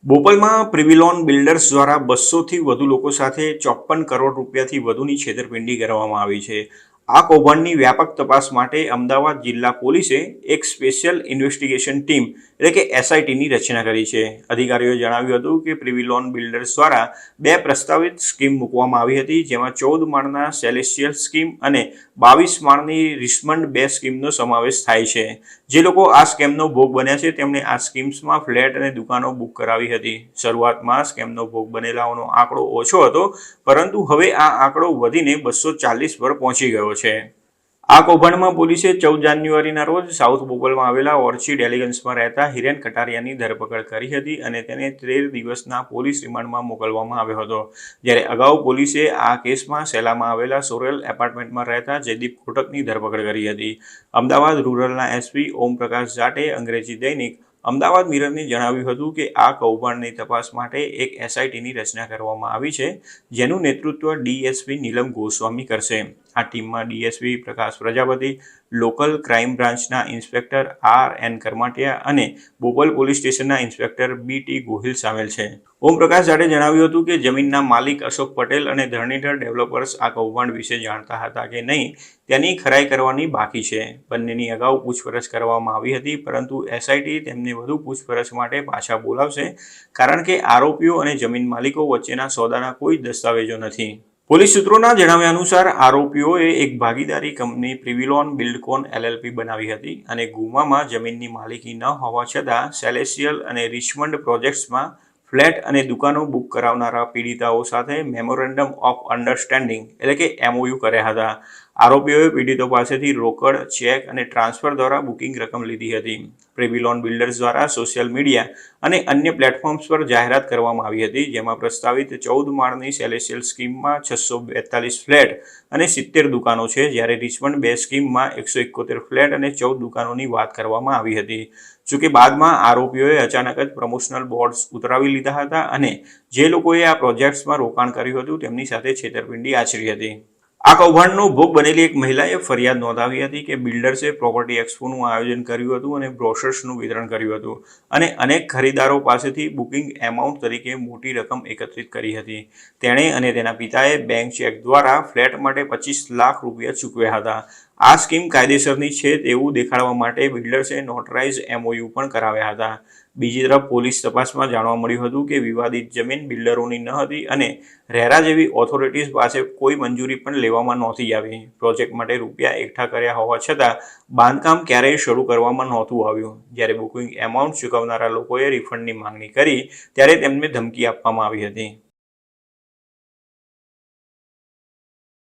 બોપલમાં પ્રિવિલોન builders દ્વારા 200થી વધુ લોકો સાથે 54 કરોડ રૂપિયાથી વધુની છેતરપિંડી કરવામાં આવી છે. આ કૌભાંડની વ્યાપક તપાસ માટે અમદાવાદ જિલ્લા પોલીસે એક સ્પેશિયલ ઇન્વેસ્ટિગેશન ટીમ એટલે કે એસઆઈટીની રચના કરી છે. અધિકારીઓએ જણાવ્યું હતું કે પ્રિવિલોન બિલ્ડર્સ દ્વારા 2 પ્રસ્તાવિત સ્કીમ મૂકવામાં આવી હતી, જેમાં 14 માળના સેલેશિયલ સ્કીમ અને 22 માળની રિચમન્ડ 2 સ્કીમનો સમાવેશ થાય છે. જે લોકો આ સ્કેમનો ભોગ બન્યા છે તેમણે આ સ્કીમ્સમાં ફ્લેટ અને દુકાનો બુક કરાવી હતી. શરૂઆતમાં સ્કેમનો ભોગ બનેલાઓનો આંકડો ઓછો હતો, પરંતુ હવે આ આંકડો વધીને 240 પર પહોંચી ગયો છે. આ કૌભાંડમાં પોલીસે 14 જાન્યુઆરીના રોજ સાઉથ બોપલમાં આવેલા ઓર્ચિડ એલિગન્સમાં રહેતા હિરેન કટારિયાની ધરપકડ કરી હતી અને તેને 13 દિવસના પોલીસ રિમાન્ડમાં મોકલવામાં આવ્યો હતો. જ્યારે અગાઉ પોલીસે આ કેસમાં સેલામાં આવેલા સોરેલ એપાર્ટમેન્ટમાં રહેતા જયદીપ કોટકની ધરપકડ કરી હતી. અમદાવાદ રૂરલના એસપી ઓમપ્રકાશ જાટે અંગ્રેજી દૈનિક અમદાવાદ મિરરને જણાવ્યું હતું કે આ કૌભાંડની તપાસ માટે એક એસઆઈટીની રચના કરવામાં આવી છે, જેનું નેતૃત્વ ડીએસપી નીલમ ગોસ્વામી કરશે. આ ટીમમાં ડીએસપી પ્રકાશ પ્રજાપતિ, લોકલ ક્રાઇમ બ્રાન્ચના ઇન્સ્પેક્ટર આર.એન. કરમાટિયા અને બોપલ પોલીસ સ્ટેશનના ઇન્સ્પેક્ટર બી.ટી. ગોહિલ સામેલ છે. ઓમપ્રકાશ જાટે જણાવ્યું હતું કે જમીનના માલિક અશોક પટેલ અને ધરણીધર ડેવલપર્સ આ કૌભાંડ વિશે જાણતા હતા કે નહીં તેની ખરાઈ કરવાની બાકી છે. બંનેની અગાઉ પૂછપરછ કરવામાં આવી હતી, પરંતુ એસઆઈટી તેમને વધુ પૂછપરછ માટે પાછા બોલાવશે, કારણ કે આરોપીઓ અને જમીન માલિકો વચ્ચેના સોદાના કોઈ દસ્તાવેજો નથી. પોલીસ સૂત્રોના જણાવ્યા અનુસાર આરોપીઓએ એક ભાગીદારી કંપની પ્રિવિલોન બિલ્ડકોન એલએલપી બનાવી હતી અને ગુમામાં જમીનની માલિકી ન હોવા છતાં સેલેશિયલ અને રિચમન્ડ પ્રોજેક્ટ્સમાં ફ્લેટ અને દુકાનો બુક કરાવનારા પીડિતાઓ સાથે મેમોરેન્ડમ ઓફ અન્ડરસ્ટેન્ડિંગ એટલે કે એમઓયુ કર્યા હતા. આરોપીઓએ પીડિતો પાસેથી રોકડ, ચેક અને ટ્રાન્સફર દ્વારા બુકિંગ રકમ લીધી હતી. પ્રિવિલોન બિલ્ડર્સ દ્વારા સોશિયલ મીડિયા અને અન્ય પ્લેટફોર્મ્સ પર જાહેરાત કરવામાં આવી હતી, જેમાં પ્રસ્તાવિત 14 માળની સેલેશિયલ સ્કીમમાં 642 ફ્લેટ અને 70 દુકાનો છે, જ્યારે રિચમન્ડ 2 સ્કીમમાં 171 ફ્લેટ અને 14 દુકાનોની વાત કરવામાં આવી હતી. જોકે બાદમાં આરોપીઓએ અચાનક જ પ્રમોશનલ બોર્ડ્સ ઉતરાવી લીધા હતા અને જે લોકોએ આ પ્રોજેક્ટ્સમાં રોકાણ કર્યું હતું તેમની સાથે છેતરપિંડી આચરી હતી. આ કૌભાંડનો ભોગ બનેલી એક મહિલાએ ફરિયાદ નોંધાવી હતી કે બિલ્ડર્સે પ્રોપર્ટી એક્સપોનું આયોજન કર્યું હતું અને બ્રોશર્સનું વિતરણ કર્યું હતું અને અનેક ખરીદારો પાસેથી બુકિંગ એમાઉન્ટ તરીકે મોટી રકમ એકત્રિત કરી હતી. તેણે અને તેના પિતાએ બેંક ચેક દ્વારા ફ્લેટ માટે 25 લાખ રૂપિયા ચૂકવ્યા હતા. આ સ્કીમ કાયદેસરની છે તેવું દેખાડવા માટે બિલ્ડર્સે નોટરાઇઝ એમઓયુ પણ કરાવ્યા હતા. બીજી તરફ પોલીસ તપાસમાં જાણવા મળ્યું હતું કે વિવાદિત જમીન બિલ્ડરોની ન હતી અને રેરા જેવી ઓથોરિટીઝ પાસે કોઈ મંજૂરી પણ લેવામાં નહોતી આવી. પ્રોજેક્ટ માટે રૂપિયા એકઠા કર્યા હોવા છતાં બાંધકામ ક્યારેય શરૂ કરવામાં નહોતું આવ્યું. જ્યારે બુકિંગ એમાઉન્ટ ચૂકવનારા લોકોએ રિફંડની માંગણી કરી ત્યારે તેમને ધમકી આપવામાં આવી હતી.